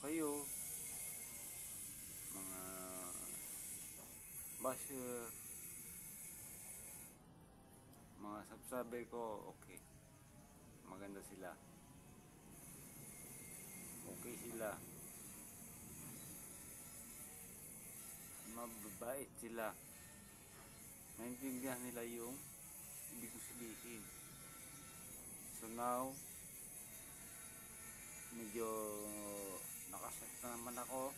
kayo, mga basher, mga subscriber ko, okay. Maganda sila. Okay sila. Mababait sila. Naintindihan nila yung ibig ko sabihin. So now, medyo nakaset na naman ako.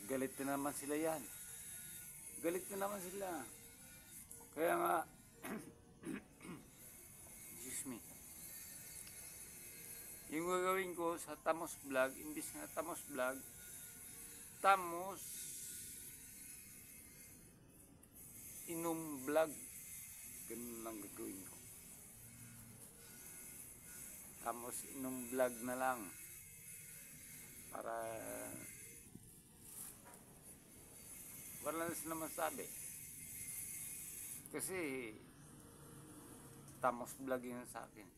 Galit na naman sila yan. Galit na naman sila. Kaya nga, excuse me. Yung gagawin ko sa Tamos Vlog, imbis na Tamos Vlog, Tamos Inom Vlog. Ganun lang gagawin ko. Tamos Inom Vlog na lang. Para wala na sila masabi. Kasi Tamos Vlog yun sa akin.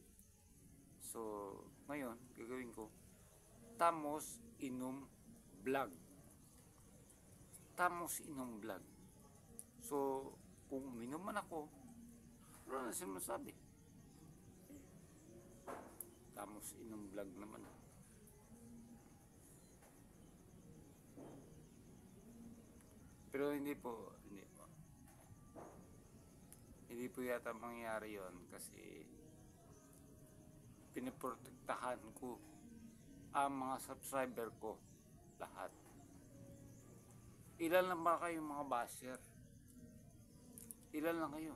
So, ngayon, gagawin ko Tamos Inom Vlog. Tamos Inom Vlog. So, kung uminom man ako, wala na siya masabi. Tamos Inom Vlog naman. Pero hindi po yata mangyayari yon kasi piniprotektahan ko ang mga subscriber ko lahat. Ilan lang ba kayo mga basher? Ilan lang kayo?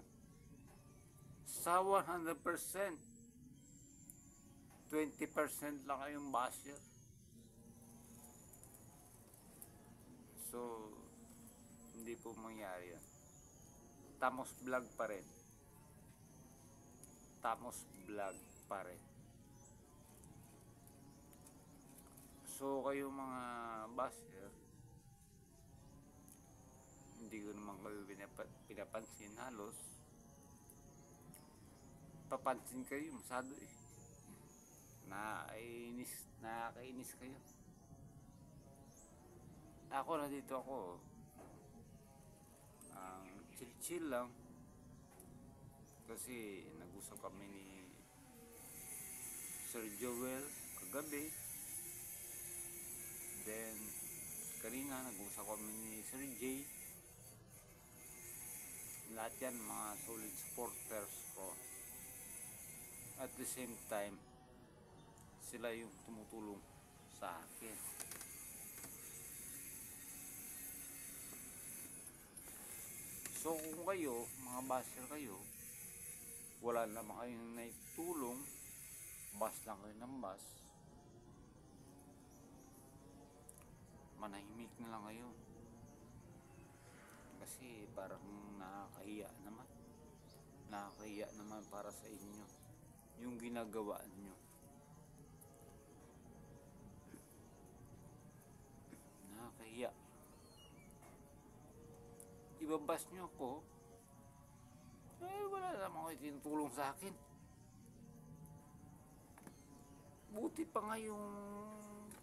Sa 100%, 20% lang kayong basher. So, hindi po mangyari yan. Tamos Vlog pa rin. Tamos Vlog pa rin. So, kayo mga basher, hindi ko naman kayo pinapansin halos. Papansin kayo, masyado eh. Nakakainis kayo. Ako na dito ako. Chill lang. Kasi nag-usap kami ni Sir Joel kagabi. Then, kanina nag-usap kami ni Sir Jay. Lahat yan mga solid supporters ko. At the same time, sila yung tumutulong sa akin. So kung kayo, mga basher kayo, wala naman kayong naitulong, bas lang kayo ng bas, manahimik na lang kayo. Kasi parang nakakahiya naman para sa inyo yung ginagawa nyo. Nakakahiya. Ibabas nyo ko, wala naman kayo tinutulong sa akin. Buti pa nga yung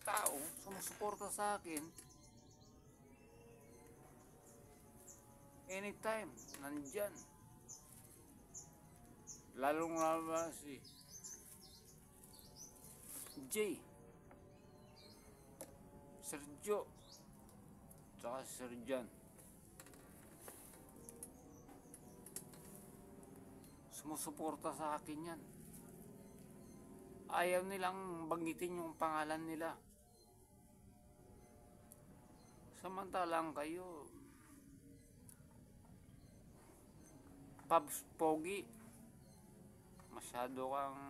tao sumusuporta sa akin. Anytime, nandyan. Lalong lalo si Jay, Sergio, tsaka Sir Jan. Sumusuporta sa akin yan. Ayaw nilang banggitin yung pangalan nila. Samantalang kayo, Pabs Pogi, masyado kang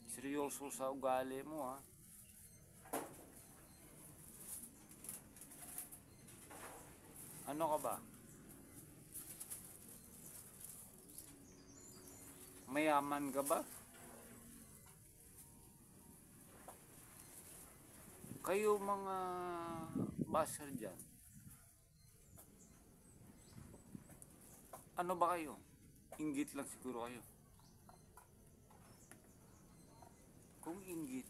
seryoso sa ugali mo ha. Ano ka ba? Mayaman ka ba? Kayo mga basher dyan, ano ba kayo? Inggit lang siguro kayo. Kung inggit,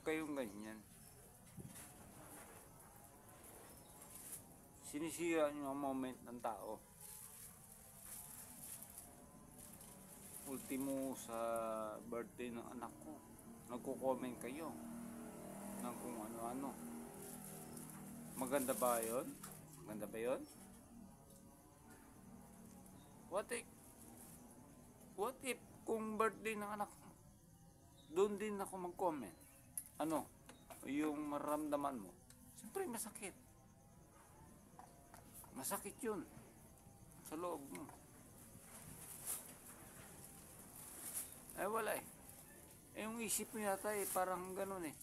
Huwag kayong ganyan. Sinisira nyo ang moment ng tao. Ultimo sa birthday ng anak ko, nagko-comment kayo ng kung ano-ano. Maganda ba yun? Maganda ba yun? What if kung birthday ng anak mo, doon din ako mag-comment? Ano? Yung maramdaman mo. Siyempre masakit. Masakit yun. Sa loob mo. Ay wala eh. Yung isip mo yata eh, parang ganun eh.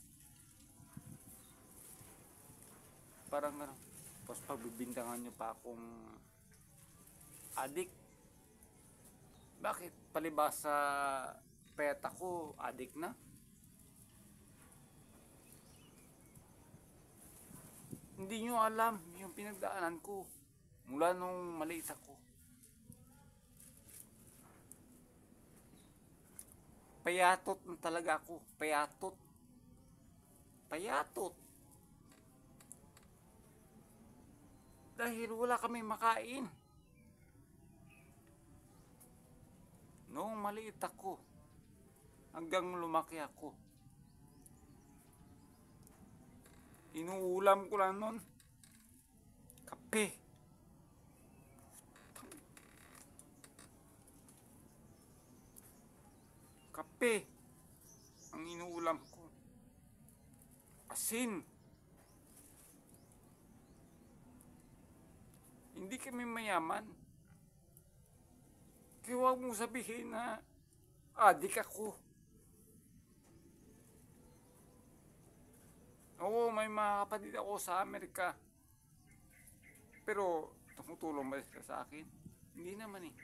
Parang ganun. Tapos pagbibintangan nyo pa akong adik. Bakit? Palibas sa peta ko, adik na? Hindi nyo alam yung pinagdaanan ko mula nung maliit ako. Payatot na talaga ako. Payatot. Payatot. Dahil wala kami makain. Noong maliit ako, hanggang lumaki ako, inuulam ko lang nun, kape. Kape ang inuulam ko. Asin. Hindi kami mayaman. Kaya huwag mong sabihin na adik ako. Oo, may mga kapatid ako sa Amerika. Pero tumutulong ba sila sa akin? Hindi naman eh.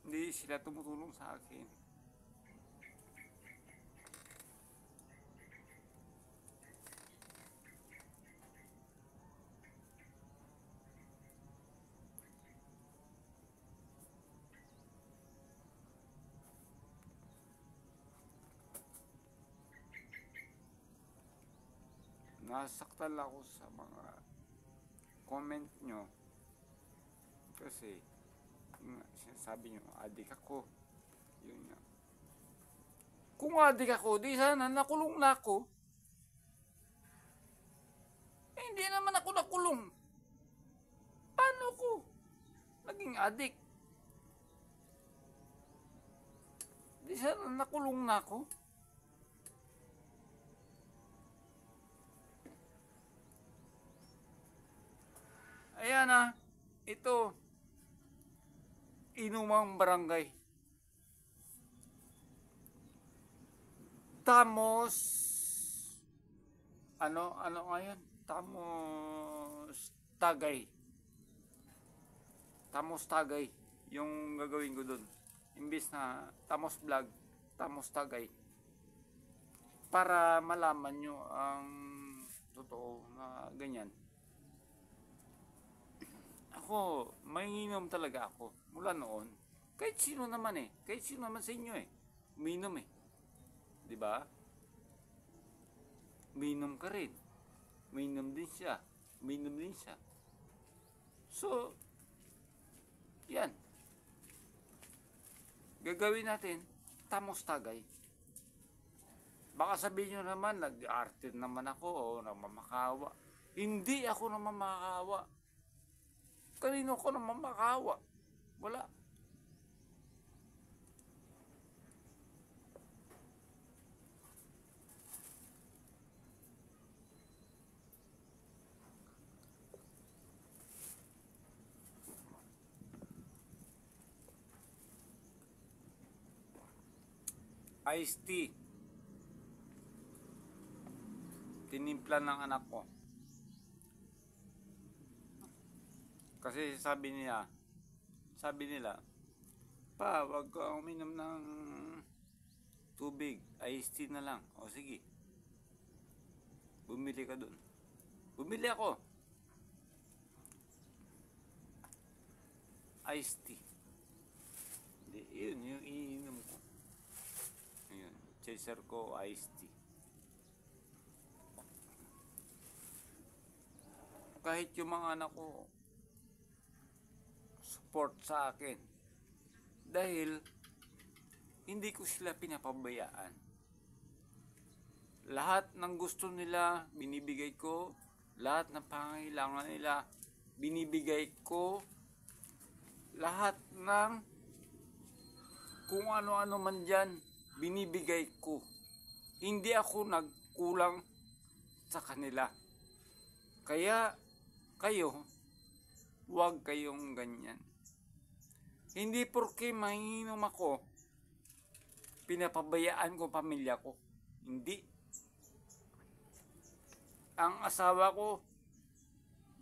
Hindi sila tumutulong sa akin. Nasaktan ako sa mga comment nyo kasi sinasabi nyo adik ako. Yun nga. Kung adik ako, di sana nakulong na ako. Hindi naman ako nakulong. Paano ko naging adik? Di sana nakulong na ako. Ayan na, ito, Inumang Barangay. Tamos, ano ngayon? Tamos Tagay. Tamos Tagay, yung gagawin ko dun. Imbis na Tamos Vlog, Tamos Tagay. Para malaman nyo ang totoo na ganyan. Ako, manginom talaga ako mula noon. Kahit sino naman eh. Kahit sino naman sa inyo eh. Uminom eh. Diba? Uminom ka rin. Uminom din siya. Uminom din siya. So, yan. Gagawin natin, Tamos Tagay. Baka sabihin nyo naman, nag-arte naman ako o namamakawa. Hindi ako namamakawa. Kanino ko naman makawa? Wala. Iced tea. Tinimpla ng anak ko. Kasi sabi nila, pa, wag ka uminom ng tubig, iced tea na lang. O sige, bumili ka dun. Bumili ako. Iced tea. Hindi, yun, yung iniinom ko. Ayun. chaser ko iced tea. Kahit yung mga anak ko support sa akin dahil hindi ko sila pinapabayaan. Lahat ng gusto nila binibigay ko, lahat ng pangangailangan nila binibigay ko, lahat ng kung ano-ano man dyan binibigay ko. Hindi ako nagkulang sa kanila. Kaya kayo, huwag kayong ganyan. Hindi porke mahihinom ako, pinapabayaan ko pamilya ko. Hindi. Ang asawa ko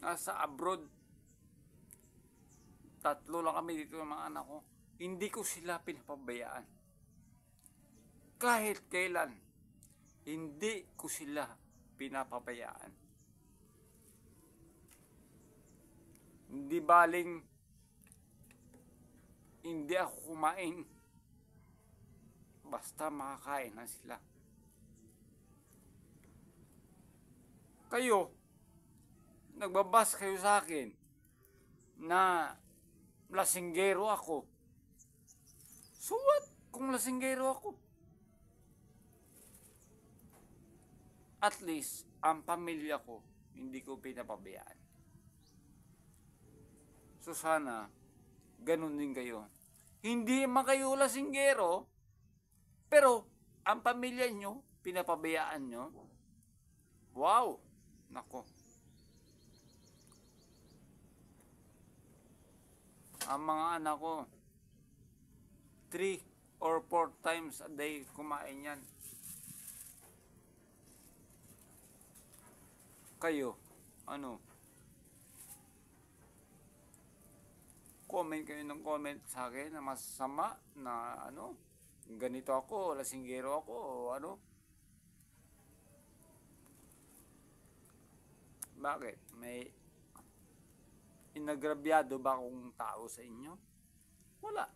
nasa abroad. 3 lang kami dito ng mga anak ko. Hindi ko sila pinapabayaan. Kahit kailan, hindi ko sila pinapabayaan. Hindi baling hindi ako kumain. Basta makakain na sila. Kayo, nagbabas kayo sa akin na lasinggero ako. So what kung lasinggero ako? At least, ang pamilya ko, hindi ko pinapabayaan. So sana, ganun din kayo. Hindi man kayo lasinggero, pero ang pamilya nyo, pinapabayaan nyo. Wow! Nako. Ang mga anak ko, 3 or 4 times a day kumain yan. Kayo, ano? Comment kayo ng comment sa akin na masama na ano, ganito ako, lasinggero ako, o ano. Bakit? May inagrabyado ba akong tao sa inyo? Wala.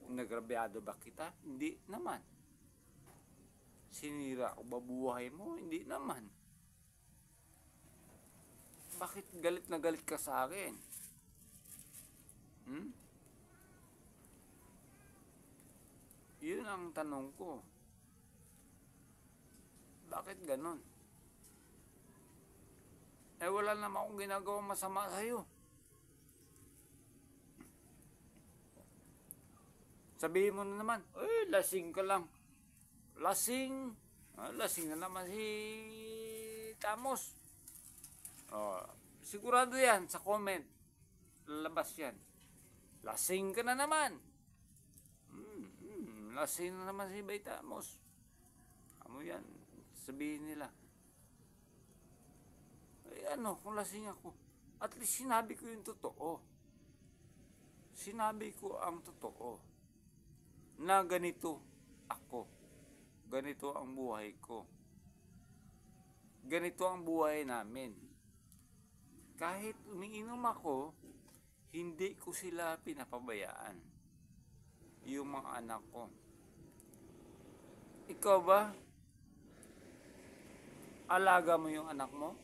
Inagrabyado ba kita? Hindi naman. Sinira ko ba buhay mo? Hindi naman. Bakit galit na galit ka sa akin? Yun ang tanong ko. Bakit ganon? Eh wala naman akong ginagawang masama sa'yo. Sabihin mo na naman, lasing ka lang. Lasing? Lasing na naman si Tamos. Sigurado yan sa comment. Lalabas yan. Lasing ka na naman. Lasing na naman si Tamos. Ano yan? Sabihin nila. Ano kung lasing ako? At least sinabi ko yung totoo. Sinabi ko ang totoo. Na ganito ako. Ganito ang buhay ko. Ganito ang buhay namin. Kahit umiinom ako, hindi ko sila pinapabayaan. Yung mga anak ko. Ikaw ba? Alaga mo yung anak mo?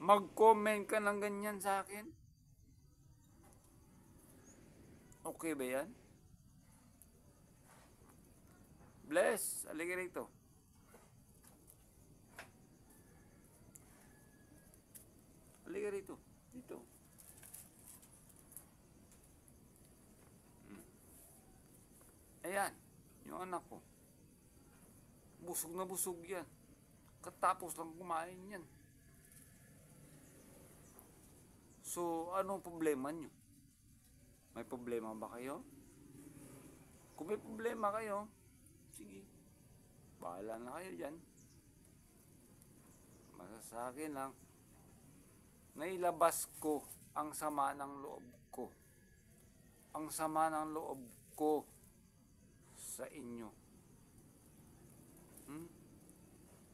Mag-comment ka ng ganyan sa akin? Okay ba yan? Bless, halika rito. Halika rito. Dito. Ayan, yung anak ko. Busog na busog yan. Katapos lang kumain yan. So, anong problema nyo? May problema ba kayo? Kung may problema kayo, sige, bahala na kayo dyan. Masasakin lang, nailabas ko ang sama ng loob ko. Ang sama ng loob ko sa inyo.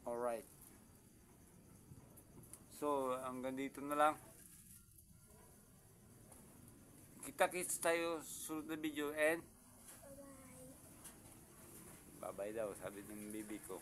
Alright. So, hanggang dito na lang. Kita-kits tayo sa sunod na video and babay daw, sabi ng bibi ko.